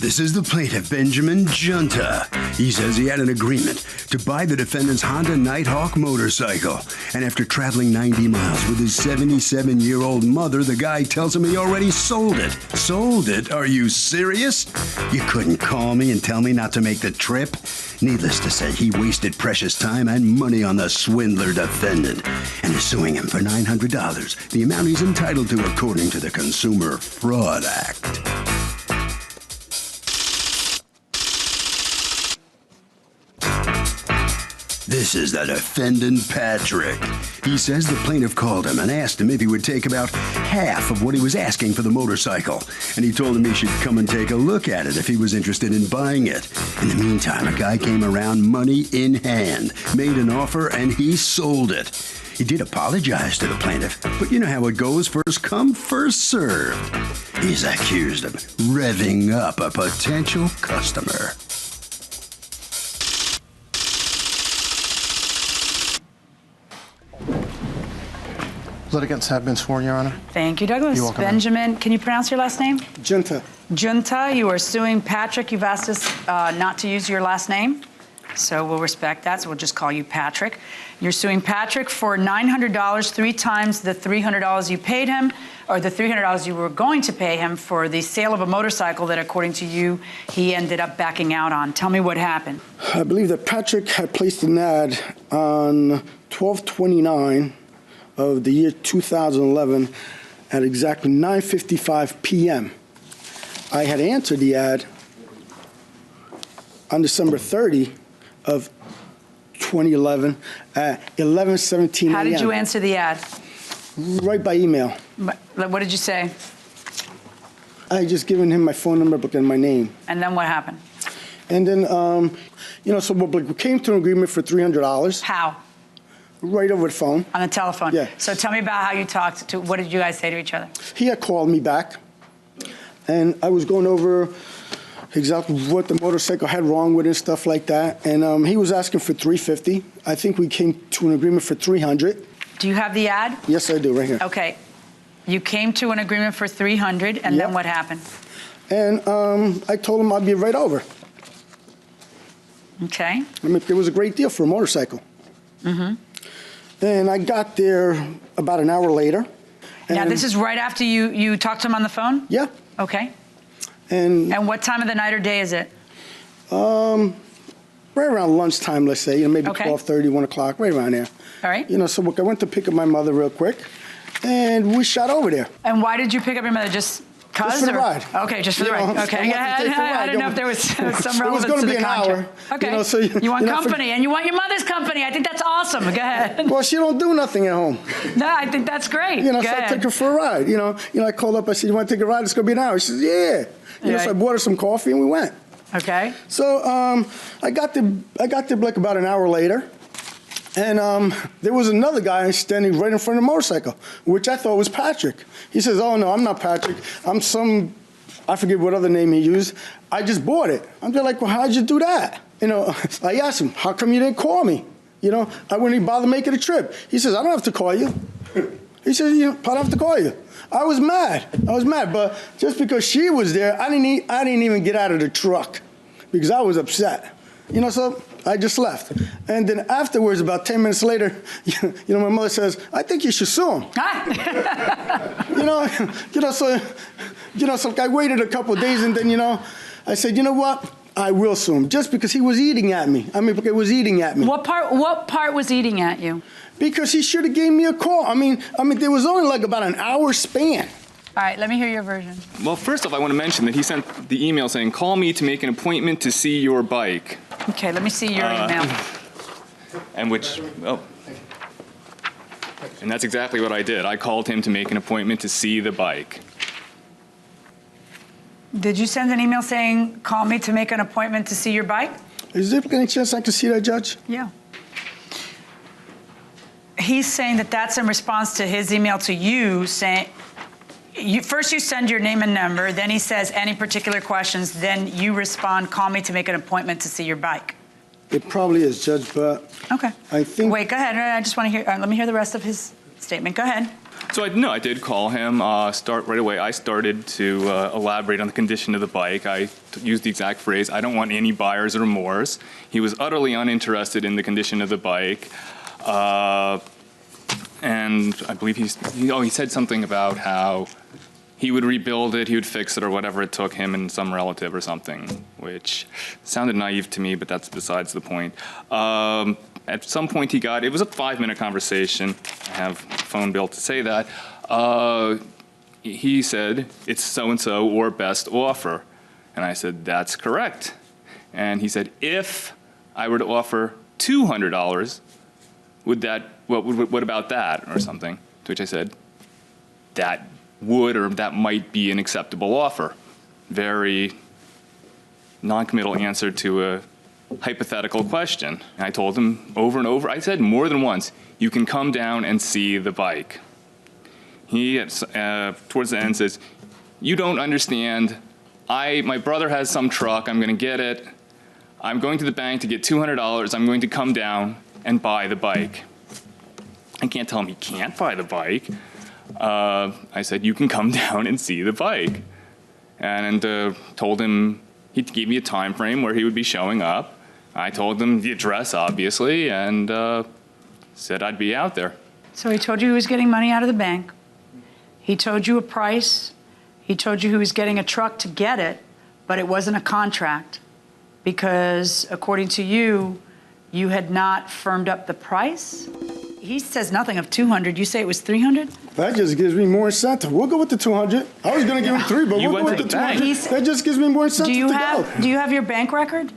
This is the plaintiff, Benjamin Junta. He says he had an agreement to buy the defendant's Honda Nighthawk motorcycle. And after traveling 90 miles with his 77-year-old mother, the guy tells him he already sold it. Sold it? Are you serious? You couldn't call me and tell me not to make the trip? Needless to say, he wasted precious time and money on the swindler defendant and is suing him for $900, the amount he's entitled to according to the Consumer Fraud Act. This is the defendant, Patrick. He says the plaintiff called him and asked him if he would take about half of what he was asking for the motorcycle. And he told him he should come and take a look at it if he was interested in buying it. In the meantime, a guy came around money in hand, made an offer, and he sold it. He did apologize to the plaintiff, but you know how it goes, first come, first served. He's accused of revving up a potential customer. Litigants have been sworn, Your Honor. Thank you, Douglas. You're welcome, Benjamin, can you pronounce your last name? Junta. Junta, you are suing Patrick. You've asked us not to use your last name, so we'll respect that, so we'll just call you Patrick. You're suing Patrick for $900, 3 times the $300 you paid him, or the $300 you were going to pay him for the sale of a motorcycle that, according to you, he ended up backing out on. Tell me what happened. I believe that Patrick had placed an ad on 12/29 of the year 2011 at exactly 9:55 p.m. I had answered the ad on December 30 of 2011 at 11:17 a.m. How did you answer the ad? Right by email. What did you say? I had just given him my phone number, but then my name. And then what happened? And then, so we came to an agreement for $300. How? Right over the phone. On the telephone? Yeah. So tell me about how you talked to, what did you guys say to each other? He had called me back, and I was going over exactly what the motorcycle had wrong with it and stuff like that. And he was asking for $350. I think we came to an agreement for $300. Do you have the ad? Yes, I do, right here. Okay. You came to an agreement for $300, and Yep. then what happened? And I told him I'd be right over. Okay. I mean, it was a great deal for a motorcycle. Mm-hmm. And I got there about an hour later. Now, this is right after you talked to him on the phone? Yeah. Okay. And what time of the night or day is it? right around lunchtime, let's say, maybe Okay. 12:30, 1 o'clock, right around there. All right. So look, I went to pick up my mother real quick, and we shot over there. And why did you pick up your mother? Just because? Just for the ride. Okay, just for the You ride. know, Okay, I wanted to yeah, take the ride. I didn't know if there was some relevance It was going to be an hour. Okay, So you want company, and you want your mother's company. I think that's awesome. Go ahead. Well, she don't do nothing at home. No, I think that's great. So Go I ahead. took her for a ride. I called up. I said, "You want to take a ride? It's going to be an hour." She says, "Yeah." So I bought her some coffee, and we went. Okay. So I got there like about an hour later, and there was another guy standing right in front of the motorcycle, which I thought was Patrick. He says, "Oh no, I'm not Patrick. I'm some, I forget what other name he used. I just bought it." I'm just like, "Well, how'd you do that?" I asked him, "How come you didn't call me? I wouldn't even bother making a trip." He says, "I don't have to call you." He says, "I don't have to call you." I was mad, but just because she was there, I didn't even get out of the truck because I was upset. So I just left. And then afterwards, about 10 minutes later, my mother says, "I think you should sue him." So I waited a couple of days, and then, I said, "You know what? I will sue him," just because he was eating at me. Because it was eating at me. What part was eating at you? Because he should have gave me a call. There was only like about an hour span. All right, let me hear your version. Well, first off, I want to mention that he sent the email saying, "Call me to make an appointment to see your bike." Okay, let me see your email. And that's exactly what I did. I called him to make an appointment to see the bike. Did you send an email saying, "Call me to make an appointment to see your bike"? Is there any chance I can see that, Judge? Yeah. He's saying that that's in response to his email to you saying, first you send your name and number, then he says any particular questions, then you respond, "Call me to make an appointment to see your bike." It probably is, Judge, but okay. I think... Wait, go ahead. I just want to hear, let me hear the rest of his statement. Go ahead. So I did call him, start right away. I started to elaborate on the condition of the bike. I used the exact phrase, I don't want any buyer's remorse. He was utterly uninterested in the condition of the bike. And I believe he said something about how he would rebuild it, he would fix it, or whatever it took him and some relative or something, which sounded naive to me, but that's besides the point. At some point it was a 5-minute conversation. I have a phone bill to say that. He said, it's so-and-so or best offer. And I said, that's correct. And he said, if I were to offer $200, what about that, or something? To which I said, that would or that might be an acceptable offer. Very non-committal answer to a hypothetical question. And I told him over and over, I said more than once, you can come down and see the bike. He, towards the end, says, you don't understand. My brother has some truck, I'm gonna get it. I'm going to the bank to get $200, I'm going to come down and buy the bike. I can't tell him he can't buy the bike. I said, you can come down and see the bike. And told him, he gave me a time frame where he would be showing up. I told him the address, obviously, and said I'd be out there. So he told you he was getting money out of the bank. He told you a price. He told you he was getting a truck to get it, but it wasn't a contract because, according to you, you had not firmed up the price. He says nothing of 200. You say it was 300? That just gives me more incentive. We'll go with the 200. I was going to give him 3, but You we'll go went with to the the 200. bank. That just gives me more incentive to go. Do you have your bank record?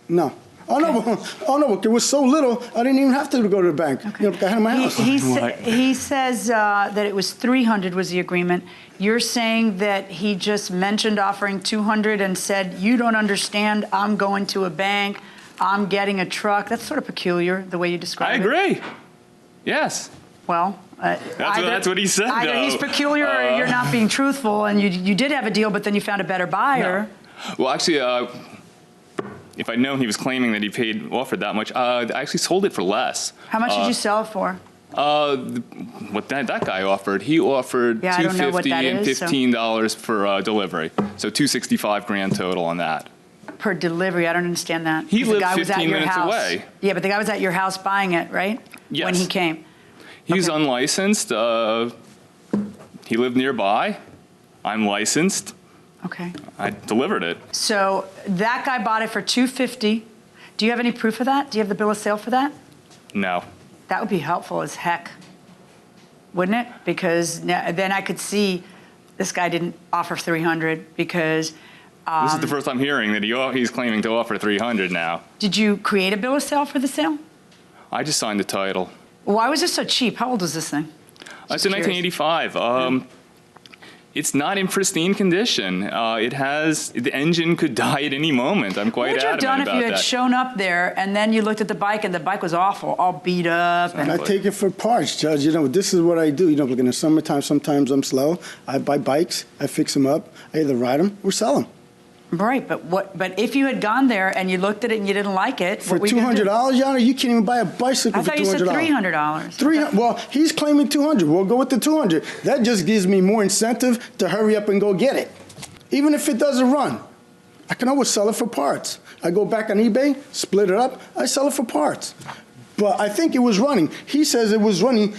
No. Oh, no, it was so little, I didn't even have to go to the bank. Okay. You know, I had it in my house. He says that it was 300 was the agreement. You're saying that he just mentioned offering 200 and said, you don't understand, I'm going to a bank, I'm getting a truck. That's sort of peculiar, the way you describe it. I agree. Yes. Well, That's what he said, Either though. he's peculiar or you're not being truthful, and you did have a deal, but then you found a better buyer. No. Well, actually, if I'd known he was claiming that he offered that much, I actually sold it for less. How much did you sell it for? What that guy offered, he offered Yeah, I don't know what that $250 and is, so- $15 for delivery. So $265 grand total on that. Per delivery, I don't understand that. He 'Cause the lived guy was at 15 your minutes house. away. Yeah, but the guy was at your house buying it, right? Yes. When he came. He's Okay. unlicensed. He lived nearby. I'm licensed. Okay. I delivered it. So that guy bought it for $250. Do you have any proof of that? Do you have the bill of sale for that? No. That would be helpful as heck, wouldn't it? Because then I could see this guy didn't offer 300 because. This is the first I'm hearing that he's claiming to offer 300 now. Did you create a bill of sale for the sale? I just signed the title. Why was it so cheap? How old was this thing? It's in 1985. It's not in pristine condition. The engine could die at any moment. I'm quite What would you have adamant done about if you had that. shown up there and then you looked at the bike and the bike was awful, all beat up? And I And take it for parts, Judge. You know, this is what I do. You know, like in the summertime, sometimes I'm slow. I buy bikes, I fix them up, I either ride them or sell them. right, but if you had gone there and you looked at it and you didn't like it, For what were you gonna do? $200, Your Honor, you can't even buy a bicycle I for thought you said $200. $300. Well, he's claiming 200. We'll go with the 200. That just gives me more incentive to hurry up and go get it. Even if it doesn't run, I can always sell it for parts. I go back on eBay, split it up, I sell it for parts. But I think it was running. He says it was running.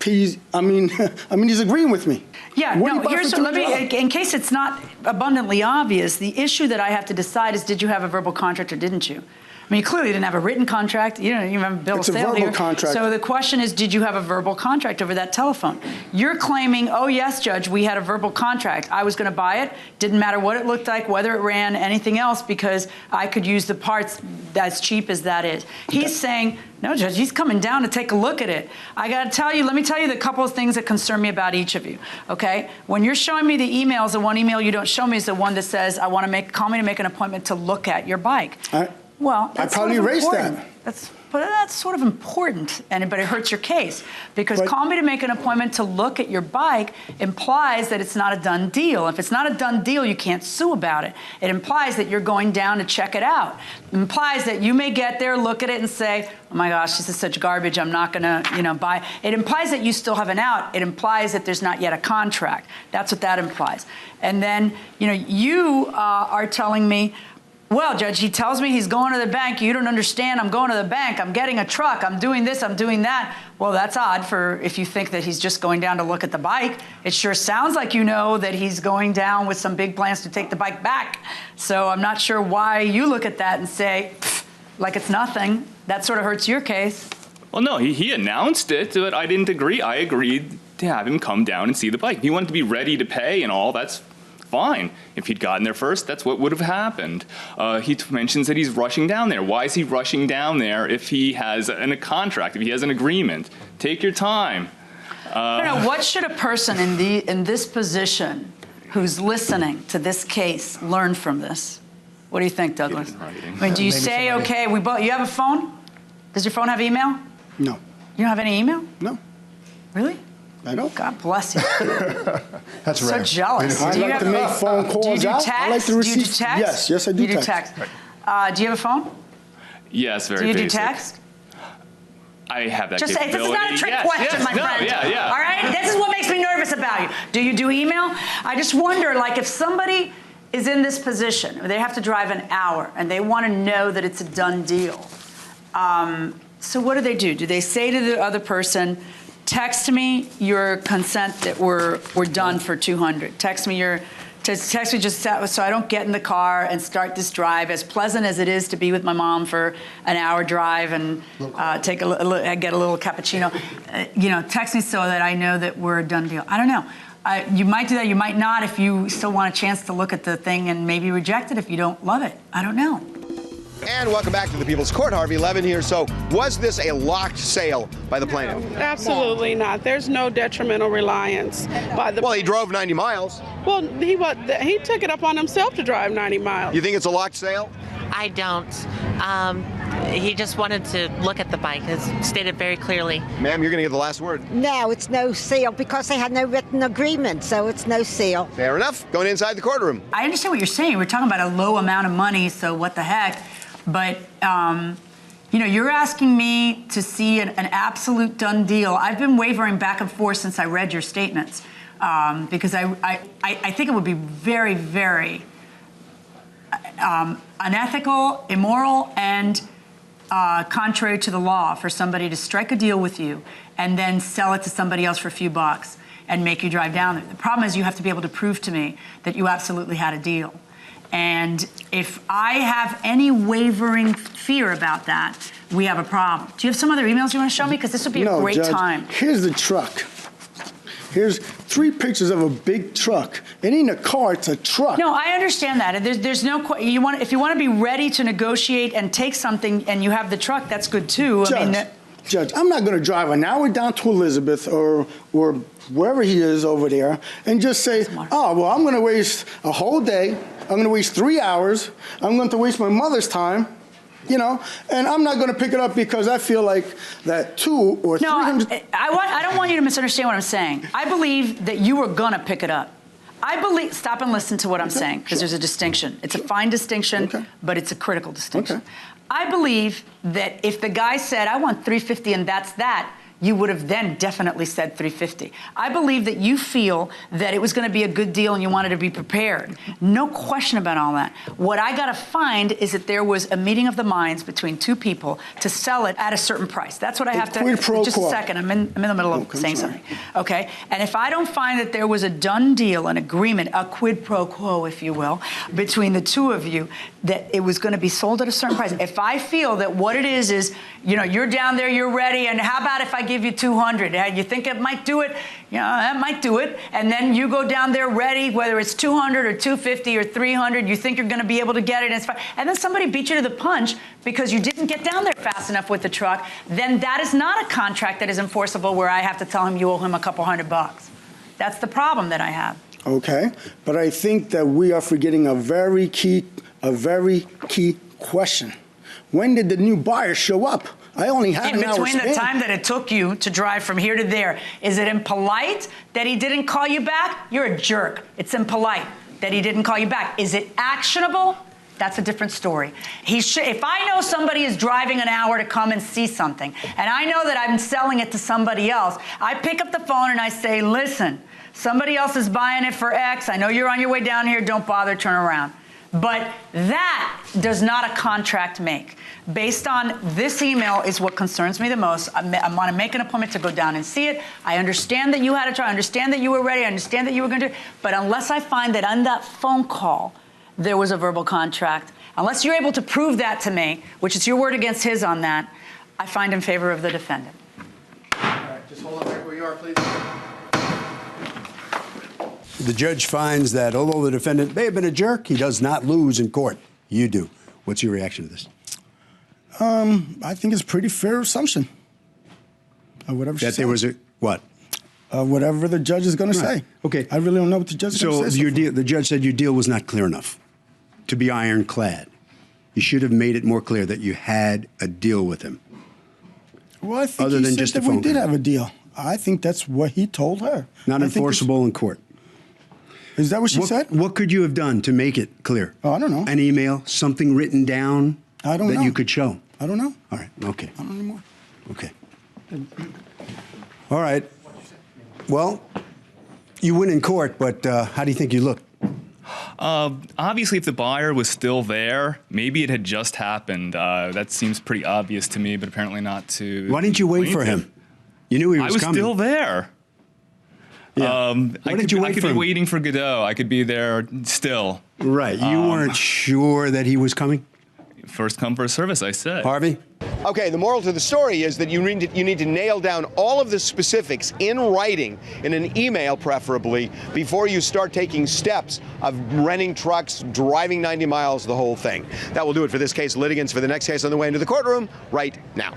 He's agreeing with me. Yeah, What do no, you buy here's, for let me, $200? in case it's not abundantly obvious, the issue that I have to decide is did you have a verbal contract or didn't you? I mean, you clearly didn't have a written contract. You don't even have a bill It's of a sale verbal here. contract. So the question is, did you have a verbal contract over that telephone? You're claiming, oh, yes, Judge, we had a verbal contract. I was going to buy it. Didn't matter what it looked like, whether it ran, anything else, because I could use the parts as cheap as that is. He's saying, no, Judge, he's coming down to take a look at it. I got to tell you, let me tell you the couple of things that concern me about each of you, okay? When you're showing me the emails, the one email you don't show me is the one that says, call me to make an appointment to look at your bike. Well, I that's probably sort of erased important. that. That's sort of important, but it hurts your case because calling me to make an appointment to look at your bike implies that it's not a done deal. If it's not a done deal, you can't sue about it. It implies that you're going down to check it out. It implies that you may get there, look at it, and say, "Oh my gosh, this is such garbage. I'm not going to, buy." It implies that you still have an out. It implies that there's not yet a contract. That's what that implies. And then, you are telling me, "Well, Judge, he tells me he's going to the bank. You don't understand. I'm going to the bank. I'm getting a truck. I'm doing this. I'm doing that." Well, that's odd for if you think that he's just going down to look at the bike. It sure sounds like you know that he's going down with some big plans to take the bike back. So I'm not sure why you look at that and say, like it's nothing. That sort of hurts your case. Well, no, he announced it, but I didn't agree. I agreed to have him come down and see the bike. He wanted to be ready to pay and all. That's fine. If he'd gotten there first, that's what would have happened. He mentions that he's rushing down there. Why is he rushing down there if he has a contract, if he has an agreement? Take your time. I don't know, what should a person in this position who's listening to this case learn from this? What do you think, Douglas? I mean, do you say, okay, you have a phone? Does your phone have email? No. You don't have any email? No. Really? I don't. God bless you. That's So rare. jealous. I like to make phone calls. Do you do out. text? I like to receive. Do you do text? Yes, I do. You do text. Do you have a phone? Yes, very Do you basic. do text? I have that This capability. is not a trick Yes, question, yes, my no, friend. Yeah. All right? This is what makes me nervous about you. Do you do email? I just wonder, like, if somebody is in this position, or they have to drive an hour, and they want to know that it's a done deal. So what do? Do they say to the other person, text me your consent that we're done for $200. Text me just so I don't get in the car and start this drive, as pleasant as it is to be with my mom for an hour drive and get a little cappuccino. Text me so that I know that we're a done deal. I don't know. You might do that. You might not if you still want a chance to look at the thing and maybe reject it if you don't love it. I don't know. And welcome back to the People's Court. Harvey Levin here. So was this a locked sale by the plaintiff? Absolutely not. There's no detrimental reliance by the. Well, he drove 90 miles. Well, he took it up on himself to drive 90 miles. You think it's a locked sale? I don't. He just wanted to look at the bike, as stated very clearly. Ma'am, you're going to get the last word. No, it's no sale because they had no written agreement, so it's no sale. Fair enough. Going inside the courtroom. I understand what you're saying. We're talking about a low amount of money, so what the heck? But, you're asking me to see an absolute done deal. I've been wavering back and forth since I read your statements because I think it would be very, very unethical, immoral, and contrary to the law for somebody to strike a deal with you and then sell it to somebody else for a few bucks and make you drive down there. The problem is you have to be able to prove to me that you absolutely had a deal. And if I have any wavering fear about that, we have a problem. Do you have some other emails you want to show me? Because this would be a great Judge, time. Here's the truck. Here's 3 pictures of a big truck. It ain't a car, it's a truck. No, I understand that. There's no if you want to be ready to negotiate and take something and you have the truck, that's good too. Judge, I'm not going to drive an hour down to Elizabeth or wherever he is over there and just say, oh, well, I'm going to waste a whole day. I'm going to waste 3 hours. I'm going to waste my mother's time, and I'm not going to pick it up because I feel like that 200 or 300. No, I don't want you to misunderstand what I'm saying. I believe that you were going to pick it up. Stop and listen to what I'm saying, because there's a distinction. It's a fine distinction, but it's a critical distinction. I believe that if the guy said, I want $350 and that's that, you would have then definitely said $350. I believe that you feel that it was going to be a good deal and you wanted to be prepared. No question about all that. What I got to find is that there was a meeting of the minds between 2 people to sell it at a certain price. That's what I have to. Just a second. I'm in the middle of saying something. Okay. And if I don't find that there was a done deal, an agreement, a quid pro quo, if you will, between the 2 of you, that it was going to be sold at a certain price. If I feel that what it is, you're down there, you're ready, and how about if I give you $200? You think it might do it? That might do it. And then you go down there ready, whether it's $200 or $250 or $300, you think you're going to be able to get it, and it's fine. And then somebody beat you to the punch because you didn't get down there fast enough with the truck, then that is not a contract that is enforceable where I have to tell him you owe him a couple $100. That's the problem that I have. Okay, but I think that we are forgetting a very key question. when did the new buyer show up? I only had In an hour between the span. time that it took you to drive from here to there, is it impolite that he didn't call you back? You're a jerk. It's impolite that he didn't call you back. Is it actionable? That's a different story. If I know somebody is driving an hour to come and see something, and I know that I'm selling it to somebody else, I pick up the phone and I say, listen, somebody else is buying it for X. I know you're on your way down here. Don't bother, turn around. But that does not a contract make. Based on this email is what concerns me the most. I want to make an appointment to go down and see it. I understand that you had a try. I understand that you were ready. I understand that you were going to do it. But unless I find that on that phone call, there was a verbal contract, unless you're able to prove that to me, which is your word against his on that, I find in favor of the defendant. All right, just hold on right where you are, please. The judge finds that although the defendant may have been a jerk, he does not lose in court. You do. What's your reaction to this? I think it's a pretty fair assumption. Whatever she That said. there was a, what? Whatever the judge is going to say. Okay. I really don't know what the judge is going to say. The judge said your deal was not clear enough to be ironclad. You should have made it more clear that you had a deal with him. Well, I think other he than said just a that we phone did call. have a deal. I think that's what he told her. Not I think enforceable in court. Is that what she said? What could you have done to make it clear? Oh, I don't know. An email, something written down I don't know. that you could show? I don't know. All right. Okay. I don't know anymore. Okay. All right. Well, you win in court, but how do you think you look? Obviously, if the buyer was still there, maybe it had just happened. That seems pretty obvious to me, but apparently not to. Why didn't you wait for him? You knew he was coming. I was still there. Yeah. Why didn't you wait I could for be him? waiting for Godot. I could be there still. Right. You weren't sure that he was coming? First come, first service, I said. Harvey? Okay, the moral to the story is that you need to nail down all of the specifics in writing, in an email preferably, before you start taking steps of renting trucks, driving 90 miles, the whole thing. That will do it for this case. Litigants for the next case on the way into the courtroom right now.